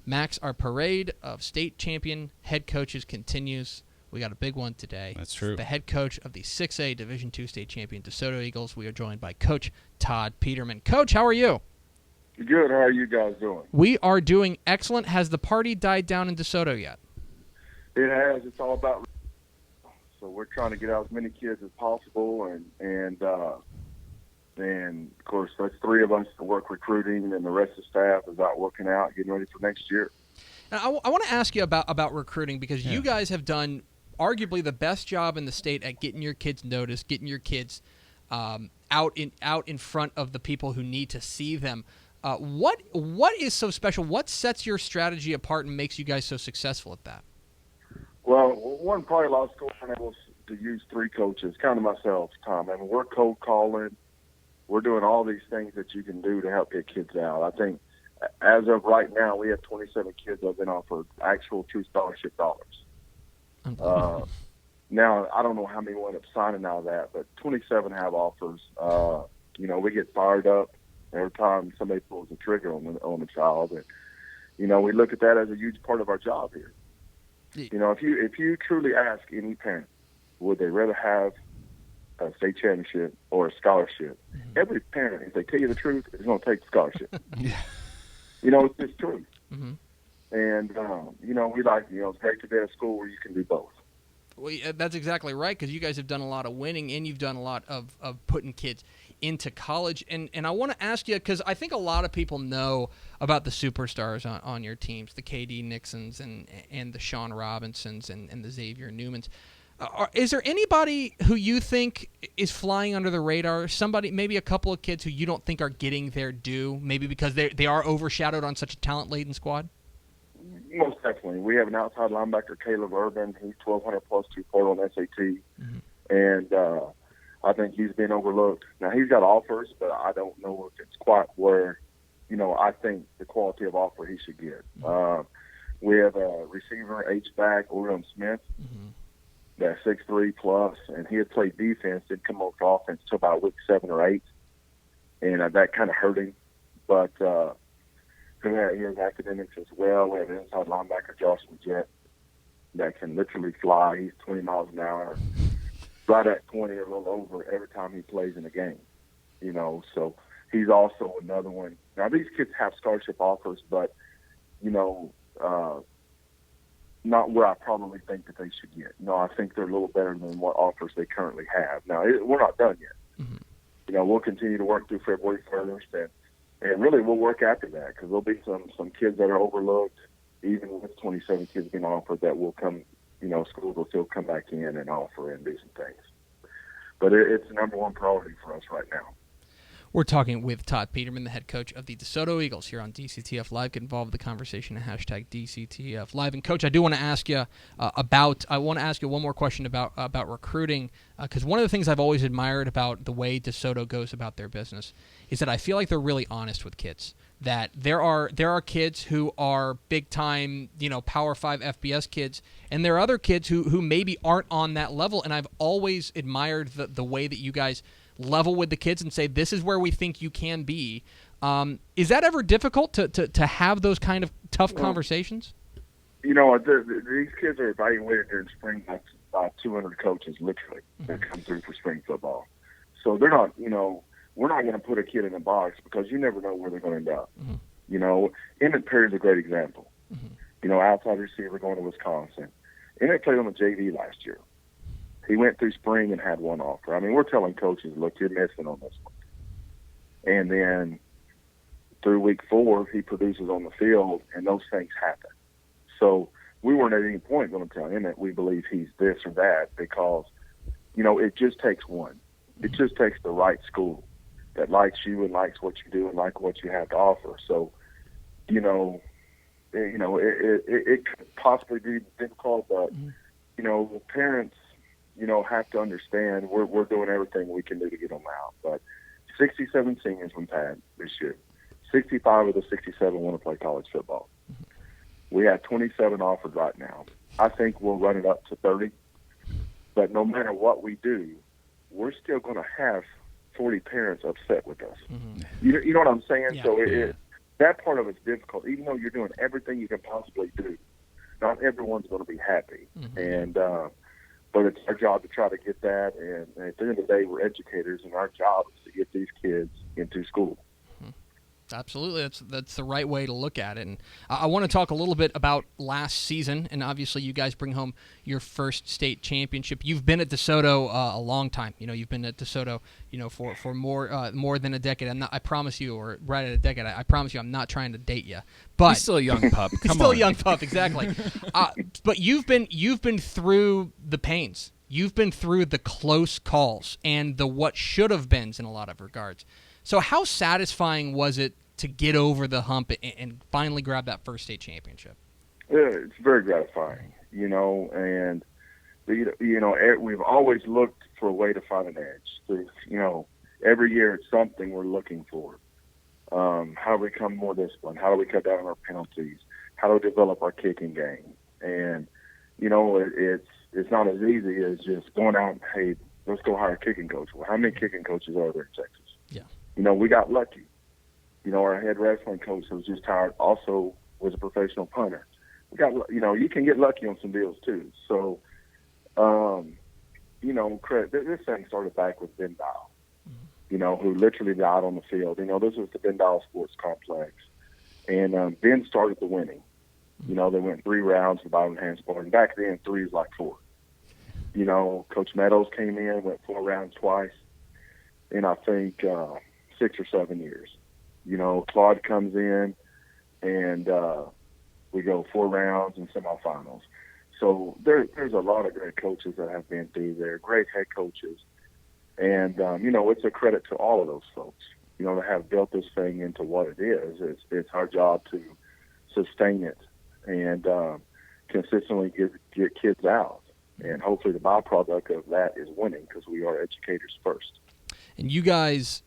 Max, our parade of state champion head coaches continues. We got a big one today. That's true. The head coach of the 6A Division II state champion DeSoto Eagles. We are joined by Coach Todd Peterman. Coach, how are you? Good. How are you guys doing? We are doing excellent. Has the party died down in DeSoto yet? It has. It's all about. So we're trying to get out as many kids as possible, and of course that's three of us to work recruiting, and the rest of the staff is out working out, getting ready for next year. Now, I want to ask you about recruiting because you guys have done arguably the best job in the state at getting your kids noticed, getting your kids out in front of the people who need to see them. What is so special? What sets your strategy apart and makes you guys so successful at that? Well, one probably a lot of schools are able to use three coaches, kind of myself, Tom. I mean, we're cold calling. We're doing all these things that you can do to help get kids out. I think as of right now, we have 27 kids that have been offered actual true scholarship dollars. Now, I don't know how many wind up signing out of that, but 27 have offers. We get fired up every time somebody pulls the trigger on the child. And, we look at that as a huge part of our job here. If you truly ask any parent, would they rather have a state championship or a scholarship? Mm-hmm. Every parent, if they tell you the truth, is going to take the scholarship. Yeah. It's just truth. Mm-hmm. And, we like, it's great to be at a school where you can do both. Well, that's exactly right, because you guys have done a lot of winning and you've done a lot of putting kids into college. And I want to ask you, because I think a lot of people know about the superstars on your teams, the KD Nixons and the Sean Robinsons and the Xavier Newmans. Is there anybody who you think is flying under the radar? Somebody, maybe a couple of kids who you don't think are getting their due, maybe because they are overshadowed on such a talent-laden squad? Most definitely. We have an outside linebacker, Caleb Urban. He's 1,200 plus 240 on SAT. Mm-hmm. And I think he's been overlooked. Now, he's got offers, but I don't know if it's quite where, I think the quality of offer he should get. Mm-hmm. We have a receiver, H-back, Orion Smith. Mm-hmm. That's 6'3 plus, and he had played defense, didn't come over to offense until about week 7 or 8, and that kind of hurt him. But he has academics as well. We have an inside linebacker, Josh Jet, that can literally fly. He's 20 miles an hour, right at 20 or a little over every time he plays in a game. So he's also another one. Now, these kids have scholarship offers, but, not where I probably think that they should get. I think they're a little better than what offers they currently have. Now, we're not done yet. Mm-hmm. We'll continue to work through February 1st, and really we'll work after that because there'll be some kids that are overlooked, even with 27 kids being offered, that will come, schools will still come back in and offer and do some things. But it's the number one priority for us right now. We're talking with Todd Peterman, the head coach of the DeSoto Eagles here on DCTF Live. Get involved with the conversation at hashtag DCTF Live. And, Coach, I do want to ask you one more question about recruiting, because one of the things I've always admired about the way DeSoto goes about their business is that I feel like they're really honest with kids. That there are kids who are big-time, Power 5 FBS kids, and there are other kids who maybe aren't on that level. And I've always admired the way that you guys level with the kids and say, this is where we think you can be. Is that ever difficult to have those kind of tough conversations? These kids are evaluated during spring by 200 coaches, literally, that come through for spring football. So they're not, we're not going to put a kid in a box because you never know where they're going to end up. Mm-hmm. Emmett Perry's a great example. Mm-hmm. Outside receiver going to Wisconsin. Emmett played on the JV last year. He went through spring and had one offer. I mean, we're telling coaches, look, you're missing on this one. And then through week 4, he produces on the field, and those things happen. So we weren't at any point going to tell him that we believe he's this or that because, it just takes one. It just takes the right school that likes you and likes what you do and like what you have to offer. So, it could possibly be difficult, but, parents, have to understand we're doing everything we can do to get them out. But 67 seniors we've had this year. 65 of the 67 want to play college football. Mm-hmm. We have 27 offered right now. I think we'll run it up to 30. But no matter what we do, we're still going to have 40 parents upset with us. Mm-hmm. You know what I'm saying? Yeah. So that part of it's difficult. Even though you're doing everything you can possibly do, not everyone's going to be happy. And but it's our job to try to get that. And at the end of the day, we're educators, and our job is to get these kids into school. Absolutely, that's the right way to look at it. And I want to talk a little bit about last season. And obviously, you guys bring home your first state championship. You've been at DeSoto a long time. You've been at DeSoto, for more than a decade. I promise you, or right at a decade. I promise you, I'm not trying to date you. But he's still a young pup. Come still on. a young pup, exactly. But you've been through the pains. You've been through the close calls and the what should have beens in a lot of regards. So how satisfying was it to get over the hump and finally grab that first state championship? Yeah, it's very gratifying, and we've always looked for a way to find an edge. Every year it's something we're looking for. How do we become more disciplined? How do we cut down on our penalties? How do we develop our kicking game? And it's not as easy as just going out and, hey, let's go hire a kicking coach. Well, how many kicking coaches are there in Texas? Yeah. We got lucky. Our head wrestling coach who was just hired also was a professional punter. We got, you can get lucky on some deals too. So, this thing started back with Ben Dial, who literally died on the field. This was the Ben Dial Sports Complex. And Ben started the winning. They went 3 rounds for Bible Handsport. And back then, 3 is like 4. Coach Meadows came in, went 4 rounds twice in, I think, 6 or 7 years. Claude comes in, and we go 4 rounds and semifinals. So there's a lot of great coaches that have been through there, great head coaches. And, it's a credit to all of those folks, to have built this thing into what it is. It's our job to sustain it and consistently get kids out. And hopefully the byproduct of that is winning, because we are educators first. And you guys,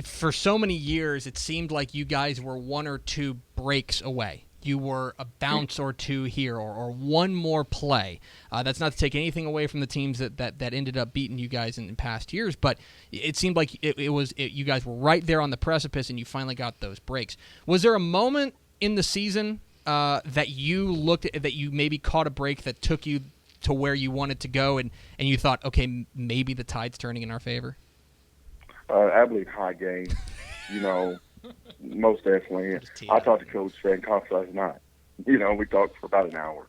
for so many years, it seemed like you guys were 1 or 2 breaks away. You were a bounce or 2 here, or one more play. That's not to take anything away from the teams that ended up beating you guys in past years, but it seemed like you guys were right there on the precipice, and you finally got those breaks. Was there a moment in the season that you looked at, that you maybe caught a break that took you to where you wanted to go, and you thought, okay, maybe the tide's turning in our favor? I believe high game, most definitely. I talked to Coach Van Cox last night. We talked for about an hour.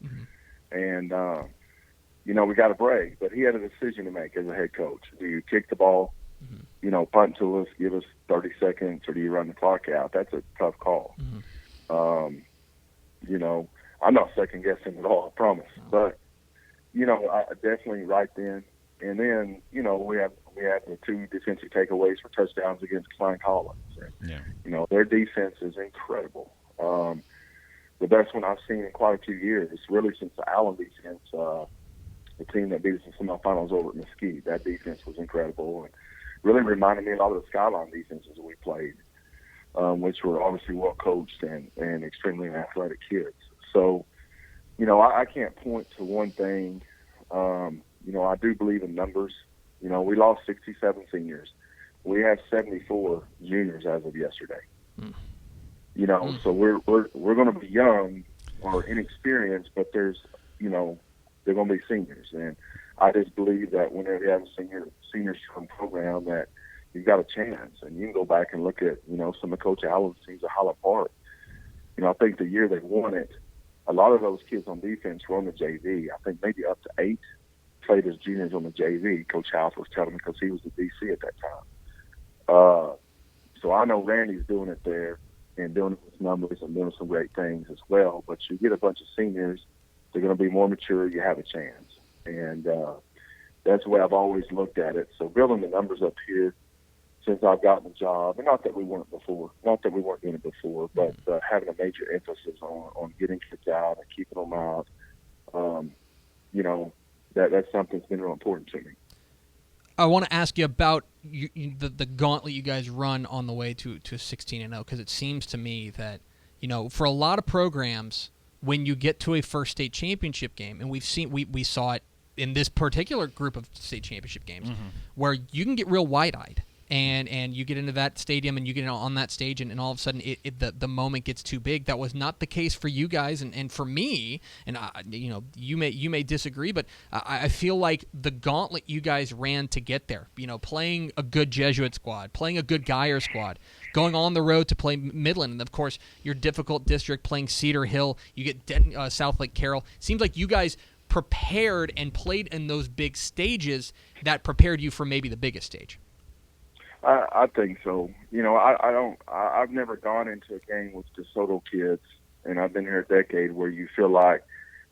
And, we got a break, but he had a decision to make as a head coach. Do you kick the ball, punt to us, give us 30 seconds, or do you run the clock out? That's a tough call. I'm not second-guessing at all, I promise. But, I definitely right then. And then, we had the 2 defensive takeaways for touchdowns against Klein Collins. And, their defense is incredible. The best one I've seen in quite a few years, really since the Allen defense, the team that beat us in semifinals over at Mesquite. That defense was incredible and really reminded me a lot of the Skyline defenses we played, which were obviously well-coached and extremely athletic kids. So, I can't point to one thing. I do believe in numbers. We lost 67 seniors. We have 74 juniors as of yesterday. So we're going to be young or inexperienced, but there's, they're going to be seniors. And I just believe that whenever you have a senior program, that you've got a chance. And you can go back and look at, some of Coach Allen's teams at Highland Park. I think the year they won it, a lot of those kids on defense were on the JV. I think maybe up to 8 played as juniors on the JV. Coach House was telling me, because he was the DC at that time. So I know Randy's doing it there and doing it with numbers and doing some great things as well. But you get a bunch of seniors, they're going to be more mature, you have a chance. And that's the way I've always looked at it. So building the numbers up here since I've gotten the job, and not that we weren't doing it before, but having a major emphasis on getting kids out and keeping them out, that's something that's been real important to me. I want to ask you about the gauntlet you guys run on the way to 16-0, because it seems to me that, for a lot of programs, when you get to a first state championship game, and we saw it in this particular group of state championship games, where you can get real wide-eyed. and you get into that stadium and you get on that stage and all of a sudden the moment gets too big. That was not the case for you guys and for me, and you may disagree, but I feel like the gauntlet you guys ran to get there, playing a good Jesuit squad, playing a good Geyer squad, going on the road to play Midland, and of course your difficult district playing Cedar Hill, you get South Lake Carroll. Seems like you guys prepared and played in those big stages that prepared you for maybe the biggest stage. I think so. I've never gone into a game with DeSoto kids, and I've been here a decade, where you feel like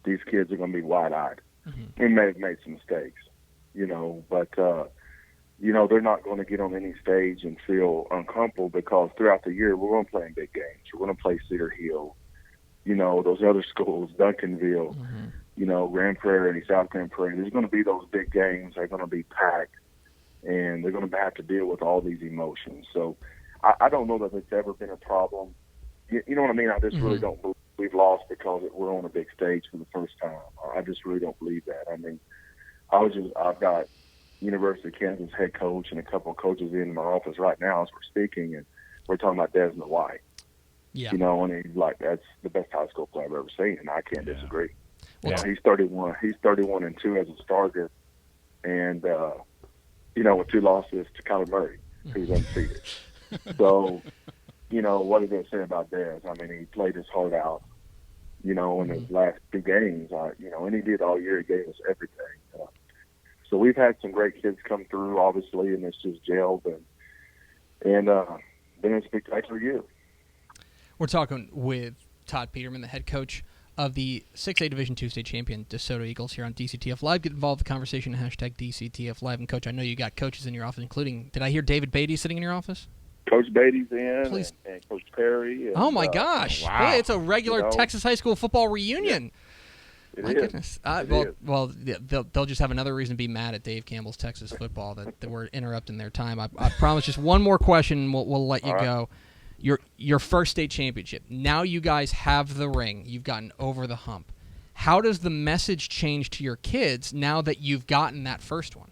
these kids are going to be wide-eyed. Mm-hmm. We may have made some mistakes, but they're not going to get on any stage and feel uncomfortable, because throughout the year we're going to play in big games. We're going to play Cedar Hill, those other schools, Duncanville, mm-hmm. Grand Prairie, South Grand Prairie. There's going to be those big games. They're going to be packed. And they're going to have to deal with all these emotions. So I don't know that it's ever been a problem. You know what I mean? I just mm-hmm. really don't believe we've lost because we're on a big stage for the first time. I just really don't believe that. I mean, I've got University of Kansas head coach and a couple of coaches in my office right now as we're speaking, and we're talking about Desmond White. Yeah. And he's like, that's the best high school player I've ever seen, and I can't disagree. Well, he's 31. He's 31-2 as a starter, and with 2 losses to Kyler Murray, who's undefeated. So, what are they going to say about Dez? I mean, he played his heart out, in his last 2 games, and he did all year. He gave us everything. So we've had some great kids come through, obviously, and it's just gelled, and been a spectacular year. We're talking with Todd Peterman, the head coach of the 6A Division II state champion DeSoto Eagles here on DCTF Live. Get involved in the conversation, hashtag DCTF Live. And, Coach, I know you got coaches in your office, including, did I hear David Beatty sitting in your office? Coach Beatty's in, Please. and Coach Perry. And, oh, my gosh. Wow. Hey, it's a regular Texas high school football reunion. Yeah. My goodness. Well, they'll just have another reason to be mad at Dave Campbell's Texas football that we're interrupting their time. I promise just one more question, and we'll let you go. Your first state championship. Now you guys have the ring. You've gotten over the hump. How does the message change to your kids now that you've gotten that first one?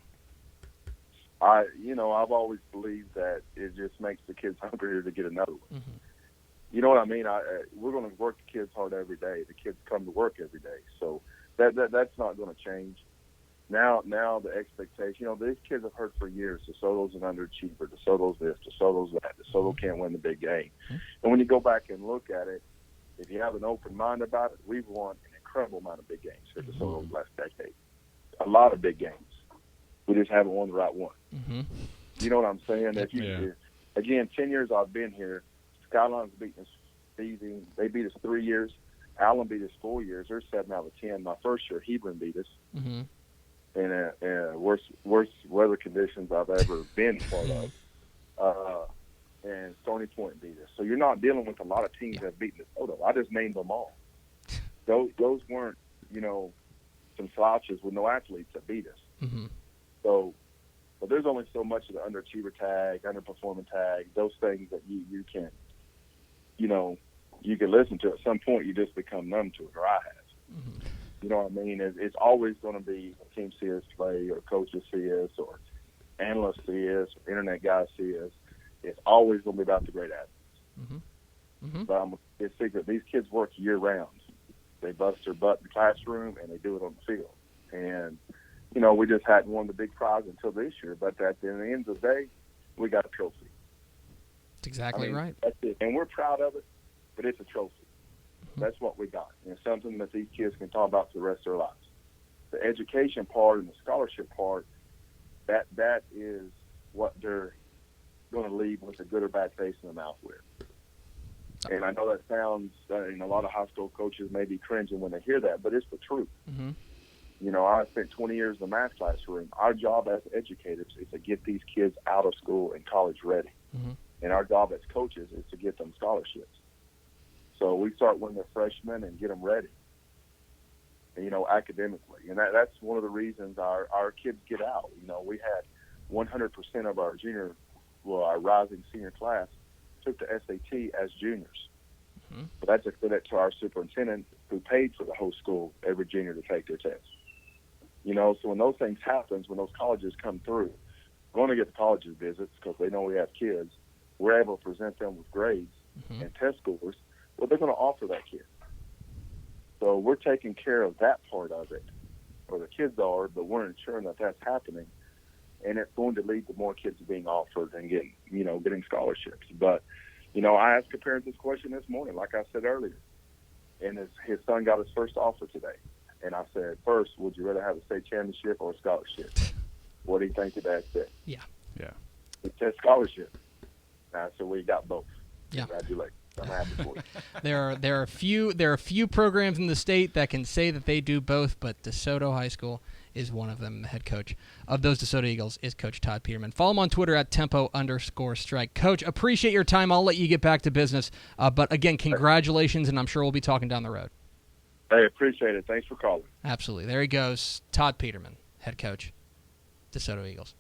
I've always believed that it just makes the kids hungrier to get another one. Mm-hmm. You know what I mean? We're going to work the kids hard every day. The kids come to work every day. So that's not going to change. Now the expectation, these kids have heard for years, DeSoto's an underachiever, DeSoto's this, DeSoto's that, DeSoto can't win the big game. Mm-hmm. And when you go back and look at it, if you have an open mind about it, we've won an incredible amount of big games for DeSoto last decade. A lot of big games. We just haven't won the right one. Mm-hmm. You know what I'm saying? Again, 10 years I've been here, Skyline's beaten us easy. They beat us 3 years. Allen beat us 4 years. They're 7 out of 10. My first year, Hebron beat us. Mm-hmm. And worst weather conditions I've ever been part of. And Stony Point beat us. So you're not dealing with a lot of teams that have beaten DeSoto. I just named them all. Those weren't, some slouches with no athletes that beat us. Mm-hmm. So, but there's only so much of the underachiever tag, underperforming tag, those things that you can, you can listen to. At some point, you just become numb to it, or I have. Mm-hmm. You know what I mean? It's always going to be a team see us play, or coaches see us, or analysts see us, or internet guys see us. It's always going to be about the great athletes. Mm-hmm. Mm-hmm. But it's a secret. These kids work year-round. They bust their butt in the classroom, and they do it on the field. And, we just hadn't won the big prize until this year. But at the end of the day, we got a trophy. That's exactly right. That's it. And we're proud of it, but it's a trophy. That's what we got. And it's something that these kids can talk about for the rest of their lives. The education part and the scholarship part, that is what they're going to leave with a good or bad taste in the mouth with. And I know that sounds, a lot of high school coaches may be cringing when they hear that, but it's the truth. Mm-hmm. I spent 20 years in the math classroom. Our job as educators is to get these kids out of school and college ready. Mm-hmm. And our job as coaches is to get them scholarships. So we start when they're freshmen and get them ready, academically. And that's one of the reasons our kids get out. We had 100% of our rising senior class took the SAT as juniors. Mm-hmm. But that's a credit to our superintendent who paid for the whole school, every junior, to take their test. So when those things happen, when those colleges come through, going to get the college's visits because they know we have kids. We're able to present them with grades and test scores. Well, they're going to offer that kid. So we're taking care of that part of it, or the kids are, but we're ensuring that that's happening, and it's going to lead to more kids being offered and getting scholarships. But, I asked a parent this question this morning, like I said earlier, and his son got his first offer today. And I said, first, would you rather have a state championship or a scholarship? What do you think the dad said? Yeah. It said scholarship. And I said, well, you got both. Yeah. Congratulations. I'm happy for you. There are a few programs in the state that can say that they do both, but DeSoto High School is one of them. The head coach of those DeSoto Eagles is Coach Todd Peterman. Follow him on Twitter at @tempo_strike. Coach, appreciate your time. I'll let you get back to business. But again, congratulations, and I'm sure we'll be talking down the road. Hey, appreciate it. Thanks for calling. Absolutely. There he goes, Todd Peterman, head coach, DeSoto Eagles.